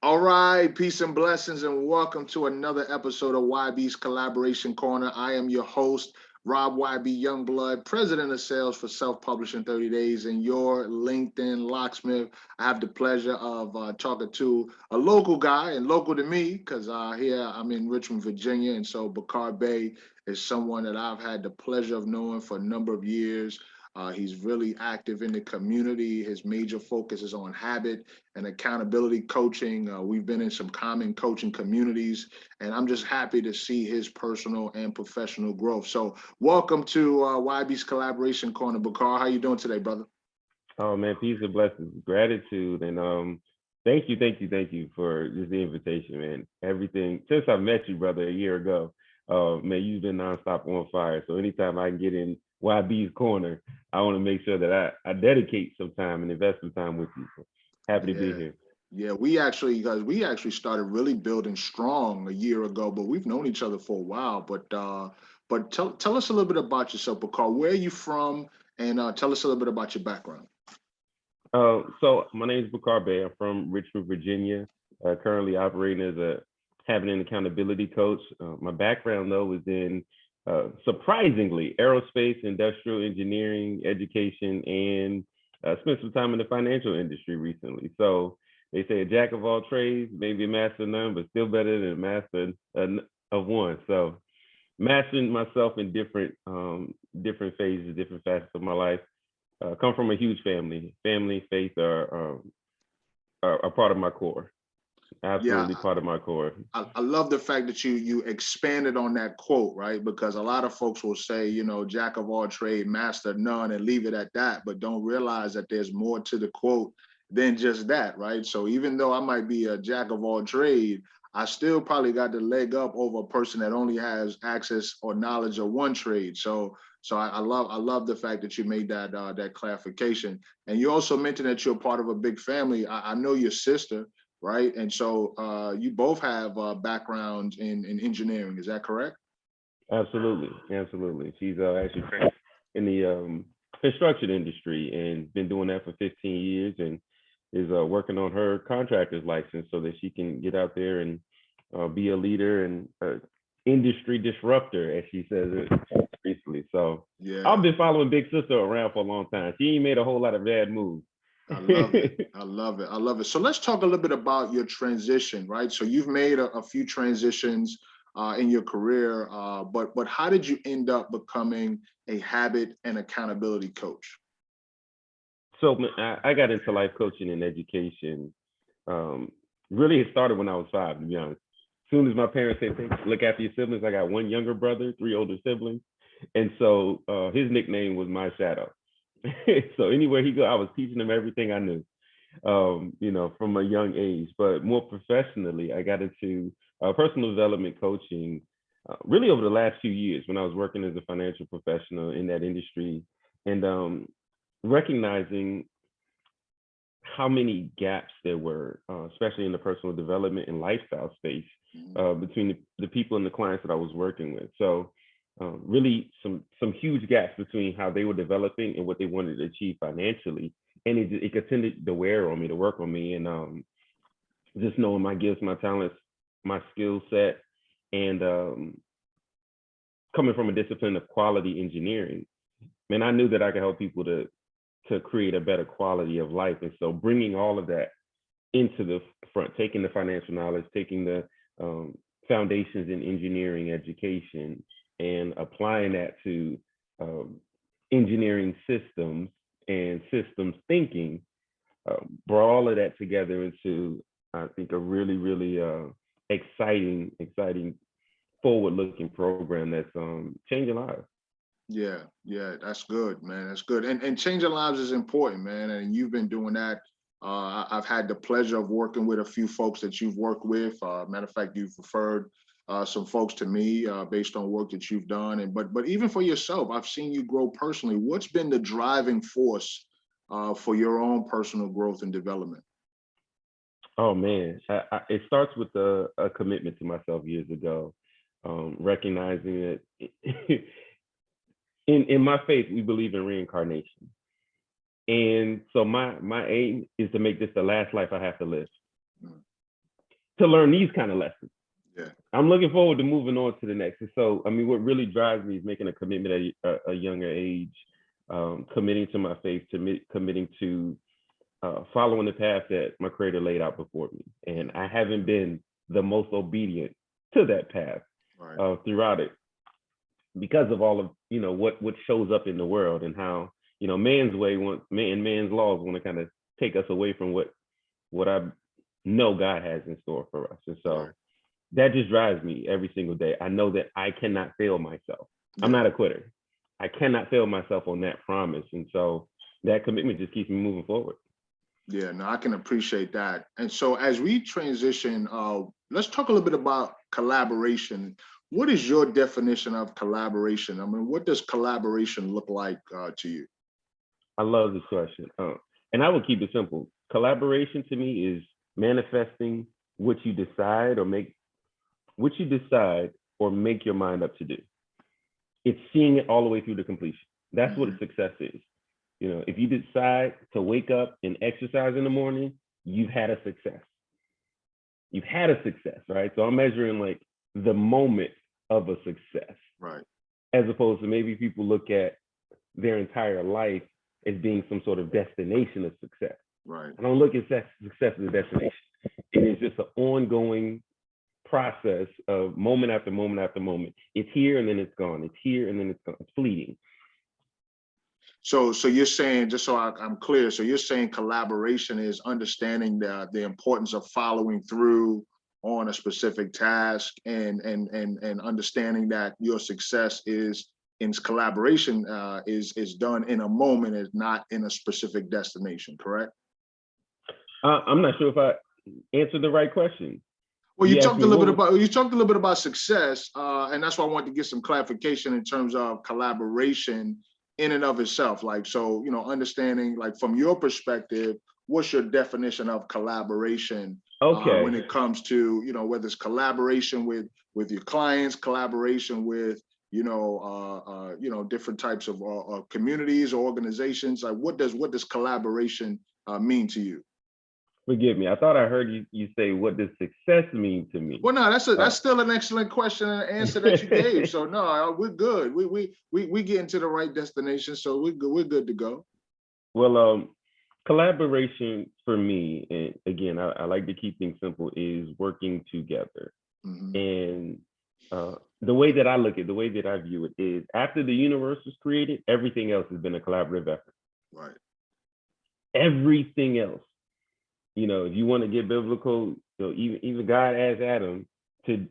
All right, peace and blessings, and welcome to another episode of YB's Collaboration Corner. I am your host, Rob YB Youngblood, president of sales for Self Publishing 30 Days, and your LinkedIn locksmith. I have the pleasure of talking to a local guy and local to me because here I'm in Richmond, Virginia, and so Bakar Bey is someone that I've had the pleasure of knowing for a number of years. He's really active in the community. His major focus is on habit and accountability coaching. We've been in some common coaching communities, and I'm just happy to see his personal and professional growth. So, welcome to YB's Collaboration Corner, Bakar. How you doing today, brother? Oh man, peace and blessings, gratitude, and thank you for just the invitation, man. Everything since I met you, brother, a year ago, man, you've been nonstop on fire. So anytime I can get in YB's corner, I want to make sure that I dedicate some time and invest some time with you. So happy to be Yeah. here. Yeah, we actually started really building strong a year ago, but we've known each other for a while. But tell us a little bit about yourself, Bakar. Where are you from? And tell us a little bit about your background. So my name is Bakar Bey. I'm from Richmond, Virginia. Currently operating as a habit and accountability coach. My background though is in surprisingly aerospace, industrial engineering, education, and spent some time in the financial industry recently. So they say a jack of all trades, maybe a master of none, but still better than a master of one. So mastering myself in different phases, different facets of my life. Come from a huge family. Family, faith are part of my core. Yeah, Absolutely part of my core. I love the fact that you expanded on that quote, right? Because a lot of folks will say, jack of all trade, master of none, and leave it at that, but don't realize that there's more to the quote than just that, right? So even though I might be a jack of all trade, I still probably got the leg up over a person that only has access or knowledge of one trade. So I love the fact that you made that clarification. And you also mentioned that you're part of a big family. I know your sister, right? And so you both have backgrounds in engineering. Is that correct? Absolutely, absolutely. She's actually in the construction industry and been doing that for 15 years and is working on her contractor's license so that she can get out there and be a leader and industry disruptor, as she says it recently. So I've Yeah, been following Big Sister around for a long time. She ain't made a whole lot of bad moves. I love it. I love it. I love it. So let's talk a little bit about your transition, right? So you've made a few transitions in your career, but how did you end up becoming a habit and accountability coach? So I got into life coaching and education. Um, Really, it started when I was 5, to be honest. As soon as my parents said, "Hey, look after your siblings," I got one younger brother, 3 older siblings, and so his nickname was my shadow. So anywhere he go, I was teaching him everything I knew, from a young age. But more professionally, I got into personal development coaching really over the last few years when I was working as a financial professional in that industry and recognizing how many gaps there were, especially in the personal development and lifestyle space Mhm. between the people and the clients that I was working with. So really some huge gaps between how they were developing and what they wanted to achieve financially. And it continued to wear on me, to work on me. And just knowing my gifts, my talents, my skill set, and coming from a discipline of quality engineering, man, I knew that I could help people to create a better quality of life. And so bringing all of that into the front, taking the financial knowledge, taking the foundations in engineering education, and applying that to um, engineering systems and systems thinking, brought all of that together into, I think, a really, really exciting, forward-looking program that's changing lives. Yeah, yeah, that's good, man. That's good. And changing lives is important, man. And you've been doing that. I've had the pleasure of working with a few folks that you've worked with. Matter of fact, you've referred some folks to me based on work that you've done. And but even for yourself, I've seen you grow personally. What's been the driving force for your own personal growth and development? Oh man, it starts with a commitment to myself years ago, recognizing that in my faith we believe in reincarnation, and so my aim is to make this the last life I have to live. Mm. to learn these kind of lessons. Yeah. I'm looking forward to moving on to the next. And so, I mean, what really drives me is making a commitment at a younger age, committing to my faith, committing to following the path that my creator laid out before me. And I haven't been the most obedient to that path throughout it because of all of, what shows up in the world and how, man's way man's laws want to kind of take us away from what I know God has in store for us. And so that just drives me every single day. I know that I cannot fail myself. I'm not a quitter. I cannot fail myself on that promise. And so that commitment just keeps me moving forward. Yeah, no, I can appreciate that. And so as we transition, let's talk a little bit about collaboration. What is your definition of collaboration? I mean, what does collaboration look like to you? I love this question. And I will keep it simple. Collaboration to me is manifesting what you decide or make your mind up to do. It's seeing it all the way through to completion. That's what success is. If you decide to wake up and exercise in the morning, you've had a success. You've had a success, right? So I'm measuring like the moment of a success. Right. As opposed to maybe people look at their entire life as being some sort of destination of success. Right. I don't look at success as a destination. It is just an ongoing process of moment after moment after moment. It's here and then it's gone. It's here and then it's gone. It's fleeting. So you're saying, just so I'm clear, so you're saying collaboration is understanding the importance of following through on a specific task and understanding that your success is in collaboration is done in a moment, is not in a specific destination, correct? I'm not sure if I answered the right question. Well, you talked a little bit about success, and that's why I wanted to get some clarification in terms of collaboration in and of itself. Like, so, understanding, like, from your perspective, what's your definition of collaboration when it comes to, whether it's collaboration with your clients, collaboration with, different types of communities or organizations. Like, what does collaboration mean to you? Forgive me. I thought I heard you say, what does success mean to me? Well, no, that's still an excellent question and answer that you gave. So no, we're good. We get into the right destination, so we're good to go. Well, collaboration for me, and again, I like to keep things simple, is working together. And the way that I look at, the way that I view it is, after the universe was created, everything else has been a collaborative effort. Right. Everything else. If you want to get biblical, even God asked Adam to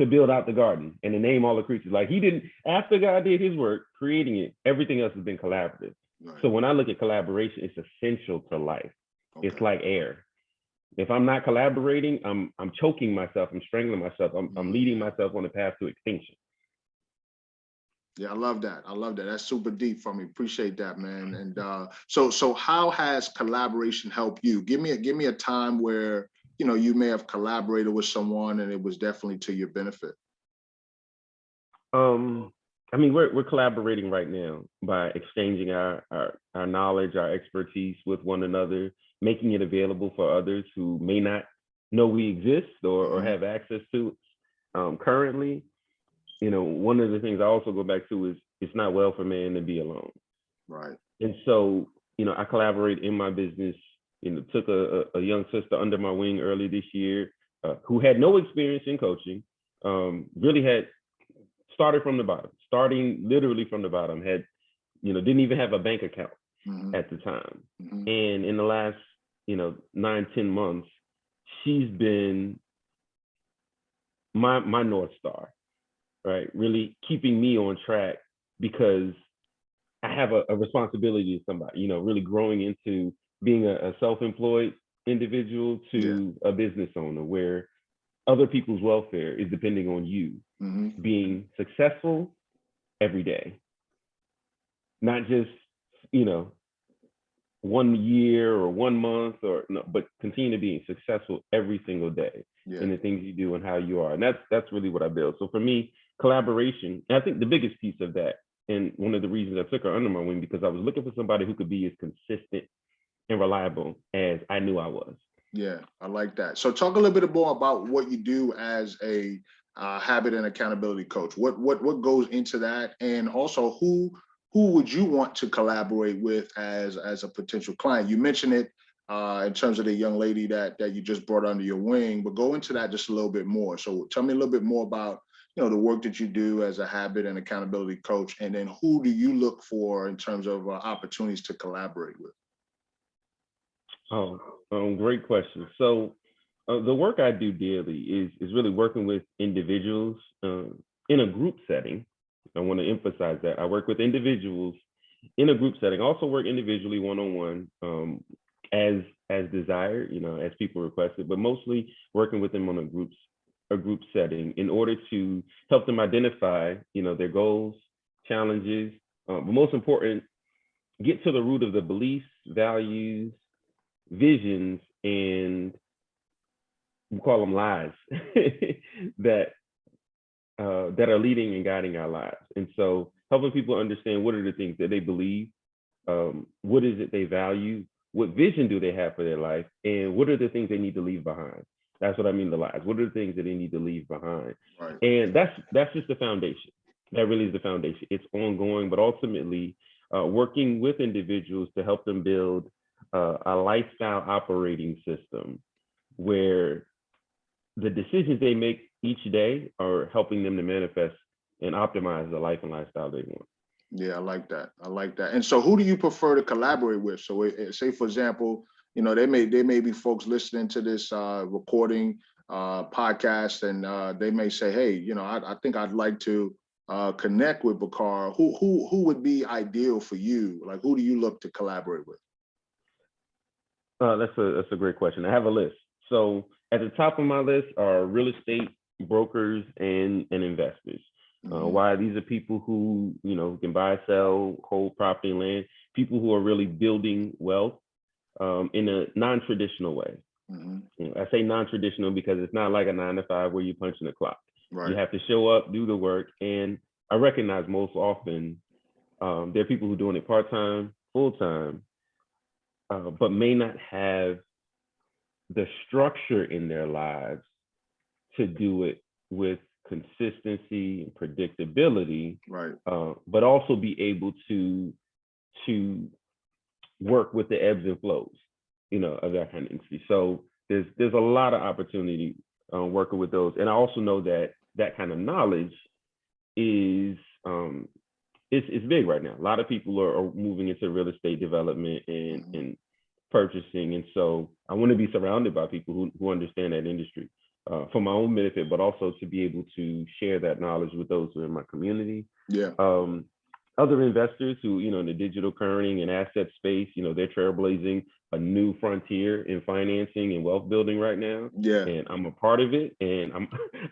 build out the garden and to name all the creatures. Like, he didn't, after God did his work creating it, everything else has been collaborative. Right. So when I look at collaboration, it's essential to life. Okay. It's like air. If I'm not collaborating, I'm choking myself, I'm strangling myself, I'm leading myself on the path to extinction. Yeah, I love that. That's super deep for me. Appreciate that, man. And so how has collaboration helped you? Give me a time where, you may have collaborated with someone and it was definitely to your benefit. I mean, we're collaborating right now by exchanging our knowledge, our expertise with one another, making it available for others who may not know we exist or have access to it currently. One of the things I also go back to is, it's not well for man to be alone. Right. And so, I collaborate in my business, took a young sister under my wing early this year who had no experience in coaching, really had started from the bottom, starting literally from the bottom, had, didn't even have a bank account at the time. And in the last, 9-10 months, she's been my North Star. Right, really keeping me on track, because I have a responsibility to somebody, really growing into being a self-employed individual to a business owner, where other people's welfare is depending on you being successful every day, not just 1 year or 1 month but continue to be successful every single day in the things you do and how you are. And that's really what I build. So for me, collaboration, and I think the biggest piece of that, and one of the reasons I took her under my wing, because I was looking for somebody who could be as consistent and reliable as I knew I was. Yeah, I like that. So talk a little bit more about what you do as a habit and accountability coach. What goes into that, and also who would you want to collaborate with as a potential client? You mentioned it in terms of the young lady that you just brought under your wing, but go into that just a little bit more. So tell me a little bit more about the work that you do as a habit and accountability coach, and then who do you look for in terms of opportunities to collaborate with? Oh, great question. So the work I do daily is really working with individuals in a group setting. I want to emphasize that I work with individuals in a group setting. Also work individually, one on one, as desired, as people requested, but mostly working with them on a group setting in order to help them identify, their goals, challenges, but most important, get to the root of the beliefs, values, visions, and we call them lies that that are leading and guiding our lives. And so helping people understand what are the things that they believe, what is it they value, what vision do they have for their life, and what are the things they need to leave behind. That's what I mean, the lies. What are the things that they need to leave behind? Right. And that's just the foundation. That really is the foundation. It's ongoing, but ultimately working with individuals to help them build a lifestyle operating system where the decisions they make each day are helping them to manifest and optimize the life and lifestyle they want. Yeah, I like that. I like that. And so, who do you prefer to collaborate with? So, say for example, they may be folks listening to this recording podcast, and they may say, "Hey, I think I'd like to connect with Bakar." Who would be ideal for you? Like, who do you look to collaborate with? That's a great question. I have a list. So at the top of my list are real estate brokers and investors. Why? These are people who can buy, sell, hold property and land. People who are really building wealth in a non-traditional way. I say non-traditional because it's not like a 9 to 5 where you're punching the clock. Right. You have to show up, do the work, and I recognize most often there are people who are doing it part-time, full-time, but may not have the structure in their lives to do it with consistency and predictability, Right. But also be able to work with the ebbs and flows, of that kind of industry. So there's a lot of opportunity working with those, and I also know that kind of knowledge is it's big right now. A lot of people are moving into real estate development and purchasing, and so I want to be surrounded by people who understand that industry for my own benefit, but also to be able to share that knowledge with those who are in my community. Yeah. Other investors who, in the digital currency and asset space, they're trailblazing a new frontier in financing and wealth building right now. Yeah. And I'm a part of it, and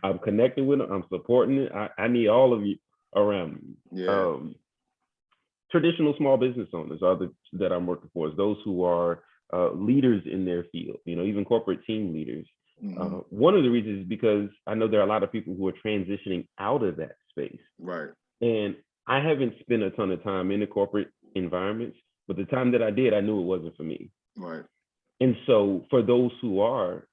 I'm connecting with them. I'm supporting it. I need all of you around me. Yeah. Traditional small business owners are that I'm working for, is those who are leaders in their field, even corporate team leaders. One of the reasons is because I know there are a lot of people who are transitioning out of that space. Right. And I haven't spent a ton of time in the corporate environments, but the time that I did, I knew it wasn't for me. Right. And so for those who are,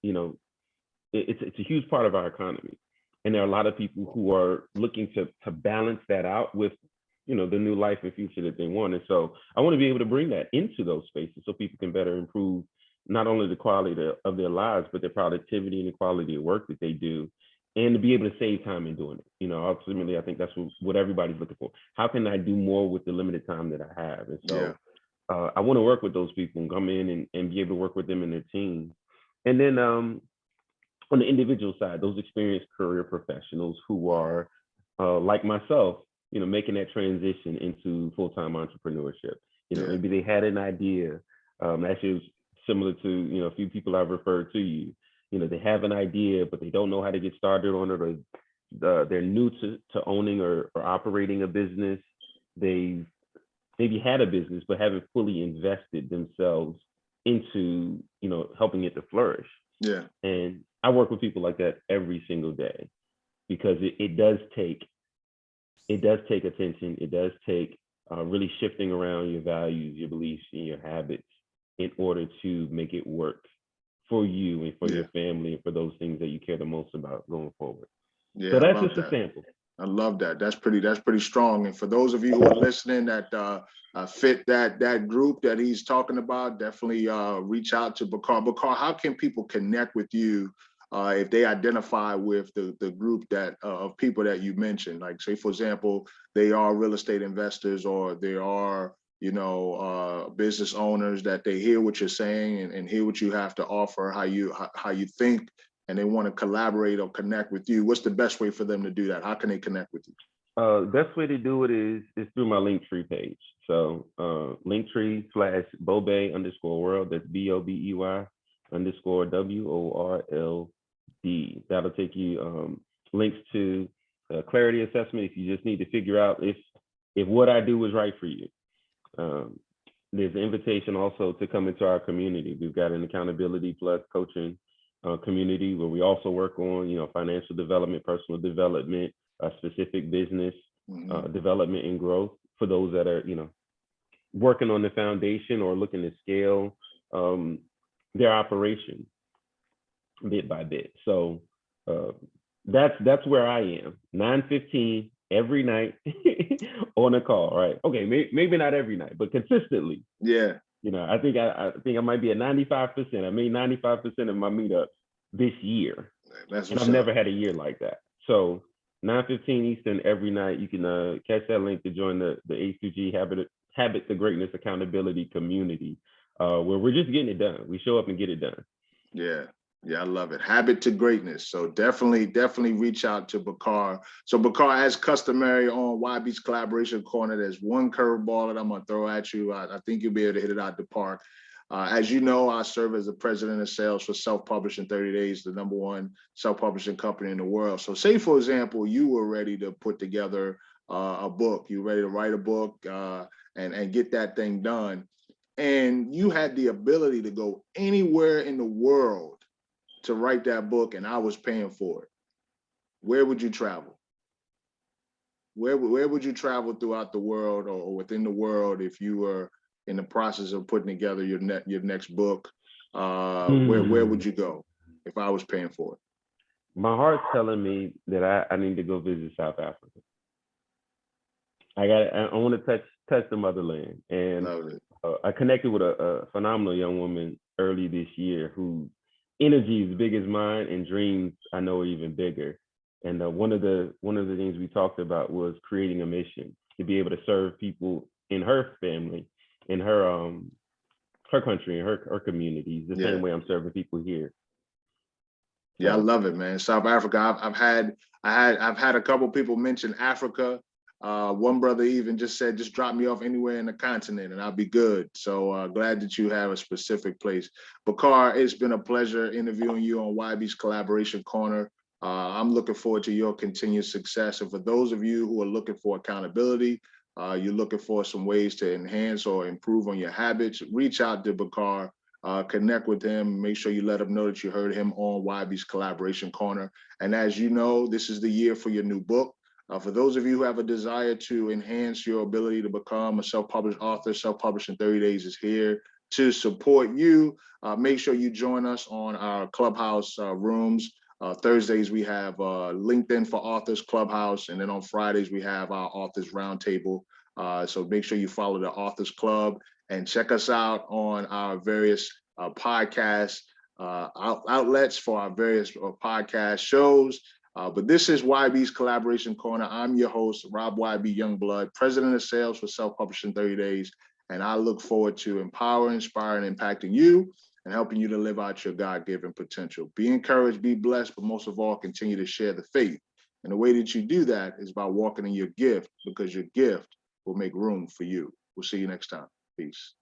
it's a huge part of our economy. And there are a lot of people who are looking to balance that out with, the new life and future that they want. And so I want to be able to bring that into those spaces so people can better improve not only the quality of their lives, but their productivity and the quality of work that they do, and to be able to save time in doing it. Ultimately, I think that's what everybody's looking for. How can I do more with the limited time that I have? And so I want to work with those people and come in and be able to work with them and their team. And then on the individual side, those experienced career professionals who are like myself, making that transition into full-time entrepreneurship. Maybe they had an idea. Actually, it was similar to, a few people I've referred to you. They have an idea, but they don't know how to get started on it, or they're new to owning or operating a business. They've maybe had a business, but haven't fully invested themselves into, helping it to flourish. Yeah. And I work with people like that every single day, because it does take attention. It does take really shifting around your values, your beliefs, and your habits in order to make it work for you and for Yeah. your family and for those things that you care the most about going forward. Yeah, So I that's love just a that. sample. I love that. That's pretty strong. And for those of you who are listening that fit that group that he's talking about, definitely reach out to Bakar. Bakar, how can people connect with you if they identify with the group that of people that you mentioned? Like, say for example, they are real estate investors, or they are business owners, that they hear what you're saying and hear what you have to offer, how you think, and they want to collaborate or connect with you. What's the best way for them to do that? How can they connect with you? Best way to do it is through my Linktree page. So Linktree/Bobey_world. That's BOBEY_WORLD. That'll take you links to clarity assessment if you just need to figure out if what I do is right for you. There's an invitation also to come into our community. We've got an accountability plus coaching community where we also work on, financial development, personal development, specific business development and growth for those that are, working on the foundation or looking to scale their operation bit by bit. So that's where I am. 9:15 every night on a call, right? Okay, maybe not every night, but consistently. Yeah. I think I might be at 95%. I made 95% of my meetups this year. And I've never had a year like that. So 9:15 Eastern every night. You can catch that link to join the A2G Habit to Greatness Accountability Community, where we're just getting it done. We show up and get it done. Yeah. Yeah, I love it. Habit to Greatness. So definitely reach out to Bakar. So Bakar, as customary on YB's Collaboration Corner, there's one curveball that I'm going to throw at you. I think you'll be able to hit it out the park. As you know, I serve as the president of sales for Self-Publish in 30 Days, the #1 self-publishing company in the world. So say, for example, you were ready to put together a book. You're ready to write a book and get that thing done. And you had the ability to go anywhere in the world to write that book, and I was paying for it. Where would you travel? Where would you travel throughout the world or within the world if you were in the process of putting together your next book? Where would you go if I was paying for it? My heart's telling me that I need to go visit South Africa. I want to touch the motherland, and I connected with a phenomenal young woman early this year who energy is big as mine and dreams I know are even bigger. And one of the things we talked about was creating a mission to be able to serve people in her family, in her country, in her communities, the same way I'm serving people here. So. Yeah, I love it, man. South Africa. I've had a couple people mention Africa. One brother even just said, just drop me off anywhere in the continent and I'll be good. So glad that you have a specific place. Bakar, it's been a pleasure interviewing you on YB's Collaboration Corner. I'm looking forward to your continued success. And for those of you who are looking for accountability, you're looking for some ways to enhance or improve on your habits, reach out to Bakar, connect with him, make sure you let him know that you heard him on YB's Collaboration Corner. And as you know, this is the year for your new book. For those of you who have a desire to enhance your ability to become a self-published author, Self-Publish in 30 Days is here to support you. Make sure you join us on our Clubhouse rooms. Thursdays, we have LinkedIn for Authors Clubhouse. And then on Fridays, we have our Authors Roundtable. So make sure you follow the Authors Club and check us out on our various podcast outlets for our various podcast shows. But this is YB's Collaboration Corner. I'm your host, Rob YB Youngblood, president of sales for Self-Publish in 30 Days. And I look forward to empowering, inspiring, impacting you and helping you to live out your God-given potential. Be encouraged, be blessed, but most of all, continue to share the faith. And the way that you do that is by walking in your gift, because your gift will make room for you. We'll see you next time. Peace.